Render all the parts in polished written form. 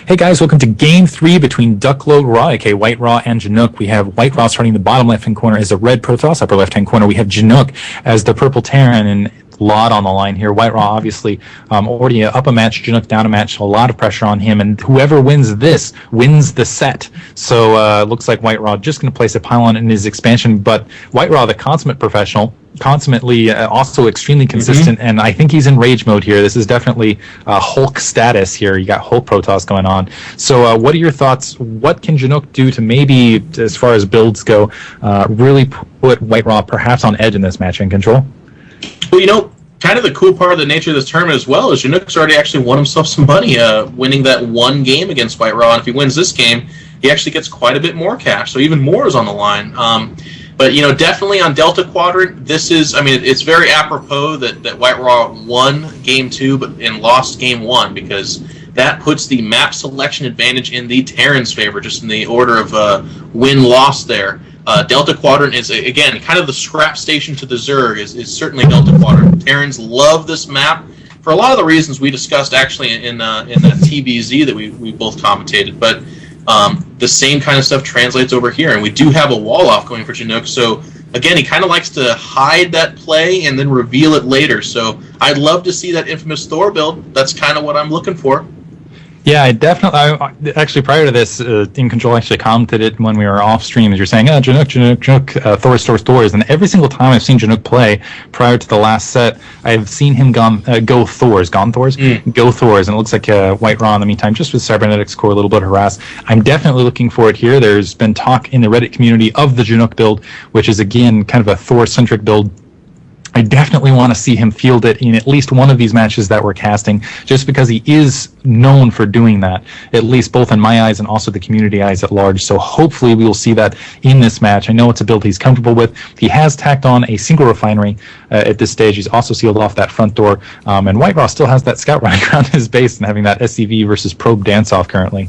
Hey guys, welcome to Game 3 between DuckloadRa, aka WhiteRa, and Janook. We have WhiteRa starting the bottom left-hand corner as a red Protoss. Upper left-hand corner, we have Janook as the purple Terran, and a lot on the line here. WhiteRa obviously already up a match, Janook down a match, a lot of pressure on him, and whoever wins this wins the set. So looks like WhiteRa just going to place a pylon in his expansion, but WhiteRa, the consummate professional, consummately also extremely consistent, and I think he's in rage mode here. This is definitely Hulk status here. You got Hulk Protoss going on. So what are your thoughts? What can Janook do to maybe, as far as builds go, really put WhiteRa perhaps on edge in this match in control? Well, you know, kind of the cool part of the nature of this tournament as well is Janook's already actually won himself some money winning that one game against WhiteRa, and if he wins this game, he actually gets quite a bit more cash, so even more is on the line. But, you know, definitely on Delta Quadrant, this is, I mean, it's very apropos that WhiteRa won Game 2 and lost Game 1, because that puts the map selection advantage in the Terran's favor, just in the order of win-loss there. Delta Quadrant is, again, kind of the scrap station to the Zerg is certainly Delta Quadrant. Terrans love this map for a lot of the reasons we discussed actually in that TBZ that we both commentated, but the same kind of stuff translates over here, and we do have a wall off going for Janook, so again, he kind of likes to hide that play and then reveal it later, so I'd love to see that infamous Thor build. That's kind of what I'm looking for. Yeah, I definitely. Actually, prior to this, In Control actually commented it when we were off stream, as you're saying, Janook, Thors. And every single time I've seen Janook play prior to the last set, I've seen him go Thors. Go Thors? And it looks like WhiteRa in the meantime, just with Cybernetics Core, a little bit harassed. I'm definitely looking for it here. There's been talk in the Reddit community of the Janook build, which is, again, kind of a Thor-centric build. I definitely want to see him field it in at least one of these matches that we're casting, just because he is known for doing that, at least both in my eyes and also the community eyes at large. So hopefully we will see that in this match. I know it's a build he's comfortable with. He has tacked on a single refinery at this stage. He's also sealed off that front door, and WhiteRa still has that scout running around his base and having that SCV versus probe dance-off currently.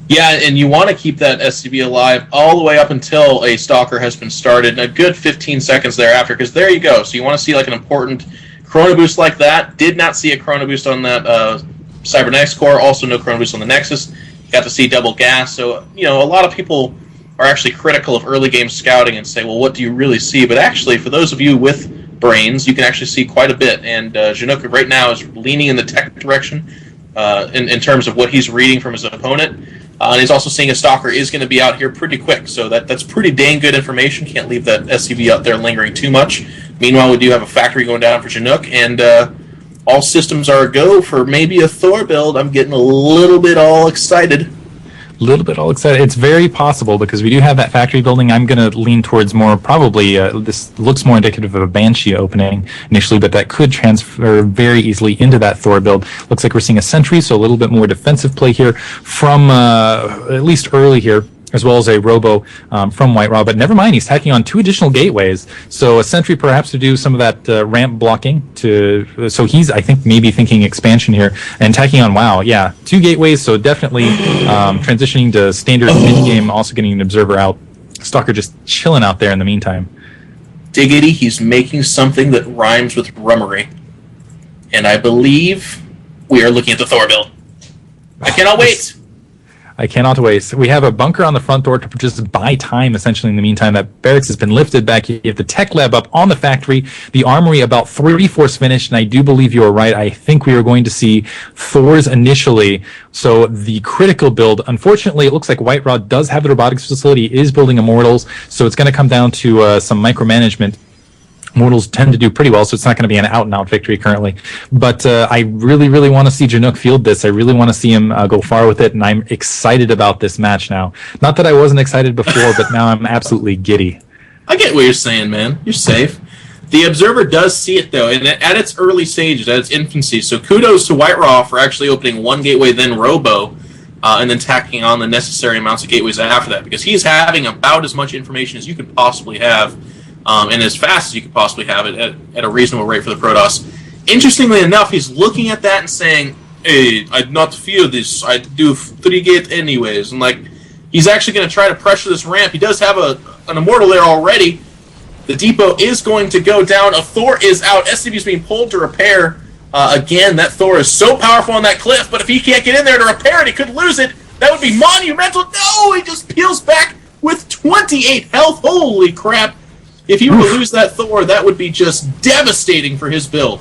Yeah, and you want to keep that SCV alive all the way up until a Stalker has been started, a good 15 seconds thereafter, because there you go. So you want to see like an important Chrono Boost like that. Did not see a Chrono Boost on that Cybernetics Core, also no Chrono Boost on the Nexus. Got to see double gas. So, you know, a lot of people are actually critical of early game scouting and say, well, what do you really see? But actually, for those of you with brains, you can actually see quite a bit. And Janook right now is leaning in the tech direction in terms of what he's reading from his opponent. And he's also seeing a Stalker is going to be out here pretty quick, so that's pretty dang good information. Can't leave that SCV out there lingering too much. Meanwhile, we do have a factory going down for Janook, and all systems are a go for maybe a Thor build. I'm getting a little bit all excited. It's very possible, because we do have that factory building. I'm going to lean towards more, probably, this looks more indicative of a Banshee opening initially, but that could transfer very easily into that Thor build. Looks like we're seeing a Sentry, so a little bit more defensive play here from, at least early here, as well as a Robo from WhiteRa, but never mind, he's tacking on 2 additional gateways, so a Sentry perhaps to do some of that ramp blocking, so he's, I think, maybe thinking expansion here, and tacking on, wow, yeah, 2 gateways, so definitely transitioning to standard mid-game, also getting an Observer out. Stalker just chilling out there in the meantime. Diggity, he's making something that rhymes with rummery, and I believe we are looking at the Thor build. I cannot wait! I cannot wait. We have a bunker on the front door to just buy time, essentially, in the meantime. That barracks has been lifted back. You have the tech lab up on the factory, the armory about 3/4 finished, and I do believe you are right. I think we are going to see Thors initially. So the critical build, unfortunately, it looks like WhiteRa does have the robotics facility, is building Immortals, so it's going to come down to some micromanagement. Mortals tend to do pretty well, so it's not going to be an out-and-out victory currently. But I really, really want to see Janook field this. I really want to see him go far with it, and I'm excited about this match now. Not that I wasn't excited before, but now I'm absolutely giddy. I get what you're saying, man. You're safe. The Observer does see it, though, and at its early stages, at its infancy. So kudos to WhiteRa for actually opening 1 gateway, then Robo, and then tacking on the necessary amounts of gateways after that, because he's having about as much information as you could possibly have, and as fast as you could possibly have it at a reasonable rate for the Protoss. Interestingly enough, he's looking at that and saying, hey, I'd not fear this. I'd do 3 gate anyways. And, like, he's actually going to try to pressure this ramp. He does have an Immortal there already. The depot is going to go down. A Thor is out. SCV is being pulled to repair. Again, that Thor is so powerful on that cliff, but if he can't get in there to repair it, he could lose it. That would be monumental. No, he just peels back with 28 health. Holy crap. If he were to lose that Thor, that would be just devastating for his build.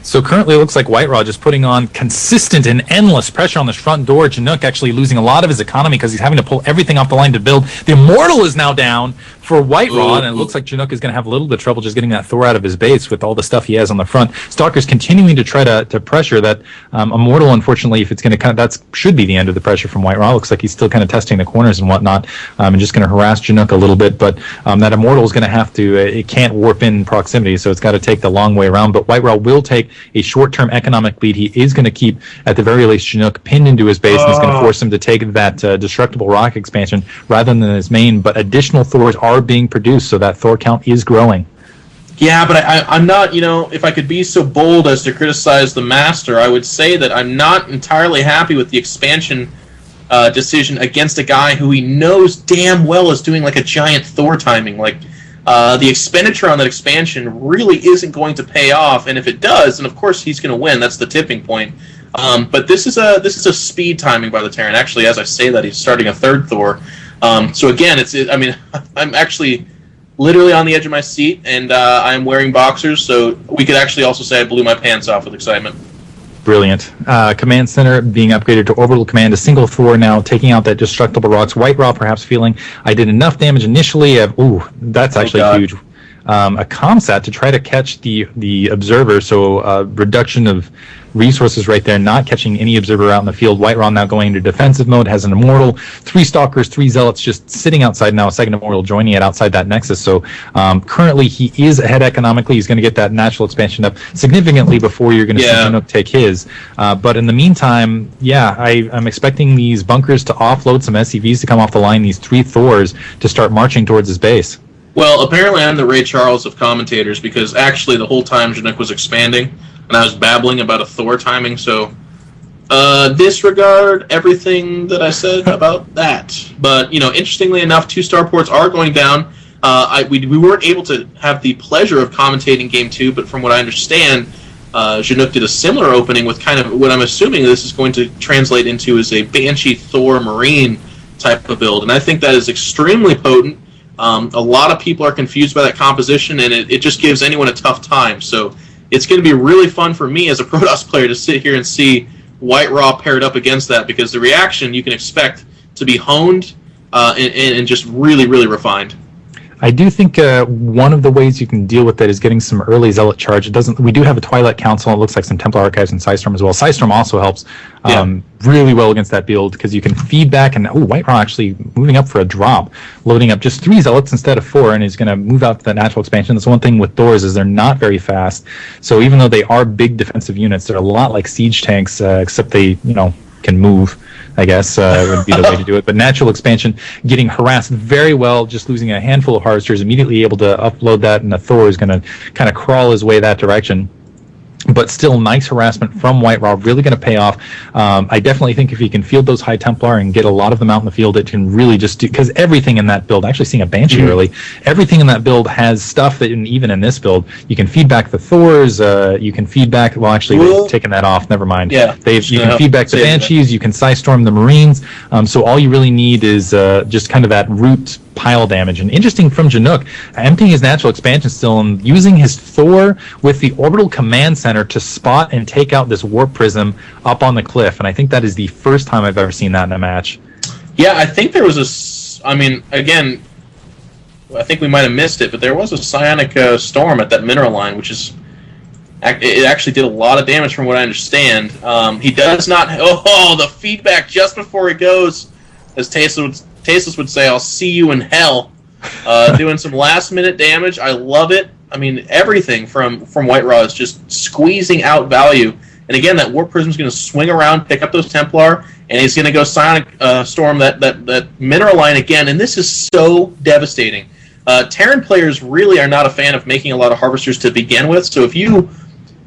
So currently it looks like Whiterod just putting on consistent and endless pressure on this front door. Janook actually losing a lot of his economy because he's having to pull everything off the line to build. The Immortal is now down for Whiterod, and it looks like Janook is going to have a little bit of trouble just getting that Thor out of his base with all the stuff he has on the front. Stalker's continuing to try to pressure that Immortal. Unfortunately, if it's going to that should be the end of the pressure from Whiterod. Looks like he's still kind of testing the corners and whatnot, and just going to harass Janook a little bit. But that Immortal is going to have to. It can't warp in proximity, so it's got to take the long way around. But Whiterod will take a short-term economic lead. He is going to keep, at the very least, Janook pinned into his base, and it's going to force him to take that destructible rock expansion rather than his main. But additional Thors are being produced, so that Thor count is growing. Yeah, but I'm not, if I could be so bold as to criticize the Master, I would say that I'm not entirely happy with the expansion decision against a guy who he knows damn well is doing like a giant Thor timing. Like, the expenditure on that expansion really isn't going to pay off, and if it does, then of course he's going to win. That's the tipping point. But this is a speed timing by the Terran. Actually, as I say that, he's starting a third Thor. So again, I'm actually literally on the edge of my seat, and I'm wearing boxers, so we could actually also say I blew my pants off with excitement. Brilliant. Command center being upgraded to orbital command. A single Thor now taking out that destructible rocks. Whiterod perhaps feeling I did enough damage initially. That's actually huge. A comsat to try to catch the observer, so reduction of resources right there, not catching any observer out in the field. Whiterod now going into defensive mode, has an Immortal, 3 Stalkers, 3 Zealots just sitting outside now, a second Immortal joining it outside that Nexus. So currently he is ahead economically. He's going to get that natural expansion up significantly before you're going to see Janook take his. But in the meantime, I'm expecting these bunkers to offload some SCVs to come off the line, these 3 Thors to start marching towards his base. Well, apparently I'm the Ray Charles of commentators, because actually the whole time Janook was expanding, and I was babbling about a Thor timing, so disregard everything that I said about that. But, interestingly enough, 2 starports are going down. We weren't able to have the pleasure of commentating Game 2, but from what I understand, Janook did a similar opening with kind of what I'm assuming this is going to translate into is a Banshee Thor Marine type of build, and I think that is extremely potent. A lot of people are confused by that composition, and it just gives anyone a tough time. So it's going to be really fun for me as a Protoss player to sit here and see Whiterod paired up against that, because the reaction you can expect to be honed and just really, really refined. I do think one of the ways you can deal with that is getting some early Zealot charge. We do have a Twilight Council. It looks like some Templar Archives and Psystorm as well. Psystorm also helps really well against that build, because you can feed back, and Whiterod actually moving up for a drop, loading up just 3 Zealots instead of 4, and he's going to move out to that natural expansion. That's one thing with Thors is they're not very fast. So even though they are big defensive units, they're a lot like siege tanks, except they can move, I guess, would be the way to do it. But natural expansion, getting harassed very well, just losing a handful of harvesters, immediately able to upload that, and the Thor is going to kind of crawl his way that direction. But still, nice harassment from Whiterod, really going to pay off. I definitely think if he can field those High Templar and get a lot of them out in the field, it can really just do, because everything in that build, actually seeing a Banshee early, everything in that build has stuff that, even in this build, you can feed back the Thors, you can feed back, they've taken that off, never mind. You can feed back the Banshees, you can Psystorm the Marines, so all you really need is just kind of that root pile damage. And interesting from Janook, emptying his natural expansion still and using his Thor with the orbital command center to spot and take out this warp prism up on the cliff. And I think that is the first time I've ever seen that in a match. Yeah, I think there was again, I think we might have missed it, but there was a psionic storm at that mineral line, which is, it actually did a lot of damage from what I understand. He does not, the feedback just before he goes, as Tasteless would say, I'll see you in hell. Doing some last-minute damage. I love it. I mean, everything from Whiterod is just squeezing out value. And again, that Warp Prism is going to swing around, pick up those Templar, and he's going to go Psionic Storm that mineral line again. And this is so devastating. Terran players really are not a fan of making a lot of Harvesters to begin with. So if you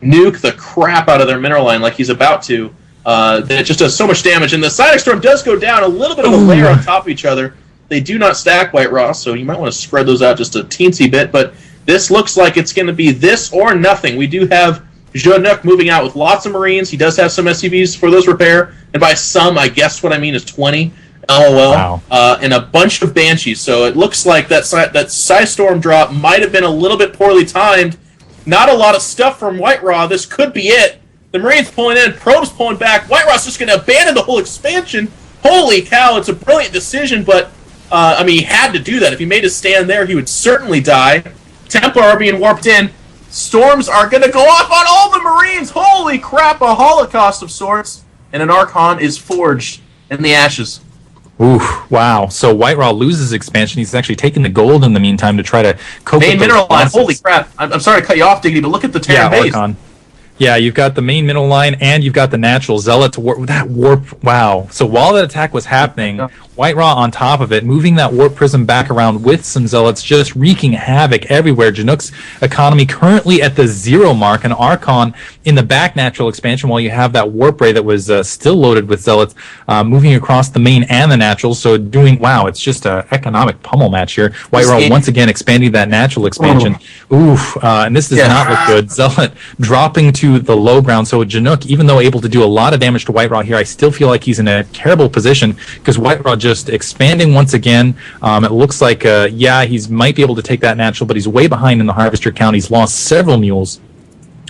nuke the crap out of their mineral line like he's about to, then it just does so much damage. And the Psionic Storm does go down a little bit of a layer on top of each other. They do not stack Whiterod, so you might want to spread those out just a teensy bit. But this looks like it's going to be this or nothing. We do have Janook moving out with lots of Marines. He does have some SCVs for those repair. And by some, I guess what I mean is 20. LOL. Wow. And a bunch of Banshees. So it looks like that Psystorm drop might have been a little bit poorly timed. Not a lot of stuff from White-Raw. This could be it. The Marines pulling in, Probes pulling back. White-Raw's just going to abandon the whole expansion. Holy cow, it's a brilliant decision, but he had to do that. If he made a stand there, he would certainly die. Templar are being warped in. Storms are going to go off on all the Marines. Holy crap, a holocaust of sorts. And an Archon is forged in the ashes. Oof, wow. So White-Raw loses expansion. He's actually taking the gold in the meantime to try to cope Main with mineral line. losses. Holy crap. I'm sorry to cut you off, Diggity, but look at the Terran base. Archon. Yeah, you've got the main middle line, and you've got the natural Zealot to warp. That warp, wow. So while that attack was happening, White-Raw on top of it, moving that warp prism back around with some Zealots, just wreaking havoc everywhere. Janook's economy currently at the 0 mark, and Archon in the back natural expansion, while you have that warp ray that was still loaded with Zealots, moving across the main and the natural, so it's just an economic pummel match here. White-Raw once again expanding that natural expansion. And this does not look good. Zealot dropping to the low ground, so Janook, even though able to do a lot of damage to White-Raw here, I still feel like he's in a terrible position, because White-Raw just expanding once again. It looks like, he might be able to take that natural, but he's way behind in the Harvester count. He's lost several mules.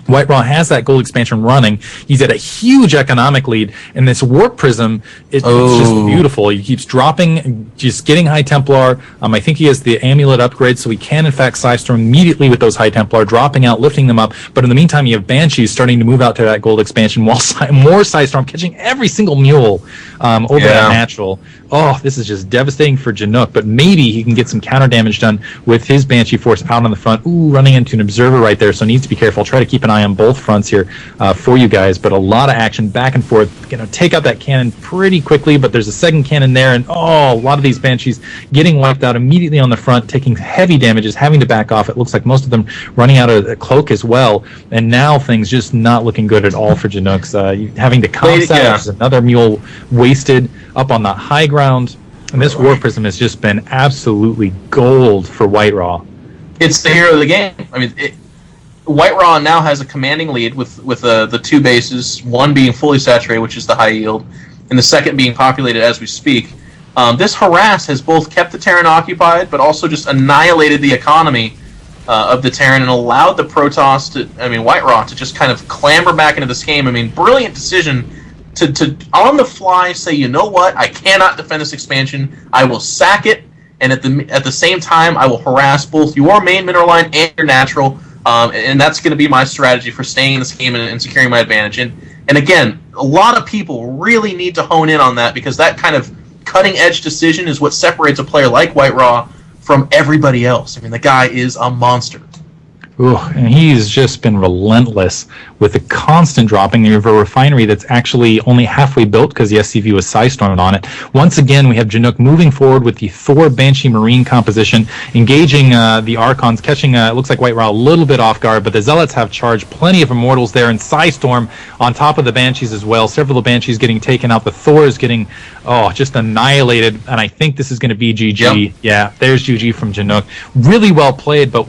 White-Raw has that gold expansion running. He's at a huge economic lead, and this warp prism, it's just beautiful. He keeps dropping, just getting High Templar. I think he has the amulet upgrade, so he can, in fact, Psystorm immediately with those High Templar, dropping out, lifting them up. But in the meantime, you have Banshees starting to move out to that gold expansion, while more Psystorm catching every single mule over that natural. Oh, this is just devastating for Janook, but maybe he can get some counter damage done with his Banshee force out on the front. Ooh, running into an observer right there, so needs to be careful. I'll try to keep an eye on both fronts here for you guys, but a lot of action back and forth. Going to take out that cannon pretty quickly, but there's a second cannon there, and a lot of these Banshees getting wiped out immediately on the front, taking heavy damages, having to back off. It looks like most of them running out of the cloak as well, and now things just not looking good at all for Janook's. Having to combat another mule wasted up on the high ground, and this war prism has just been absolutely gold for White-Raw. It's the hero of the game. White-Raw now has a commanding lead with the two bases, one being fully saturated, which is the high yield, and the second being populated as we speak. This harass has both kept the Terran occupied, but also just annihilated the economy of the Terran and allowed the Protoss White-Raw to just kind of clamber back into this game. Brilliant decision to on the fly say, you know what, I cannot defend this expansion. I will sack it, and at the same time, I will harass both your main mineral line and your natural. And that's going to be my strategy for staying in this game and securing my advantage. And again, a lot of people really need to hone in on that, because that kind of cutting-edge decision is what separates a player like White-Raw from everybody else. The guy is a monster. Ooh, and he's just been relentless with the constant dropping. You have a refinery that's actually only halfway built because the SCV was Psystormed on it. Once again, we have Janook moving forward with the Thor Banshee Marine composition, engaging the Archons, catching, it looks like White-Raw a little bit off guard, but the Zealots have charged plenty of Immortals there, and Psystorm on top of the Banshees as well. Several of the Banshees getting taken out. The Thor is getting, just annihilated, and I think this is going to be GG. Yep. Yeah, there's GG from Janook. Really well played, but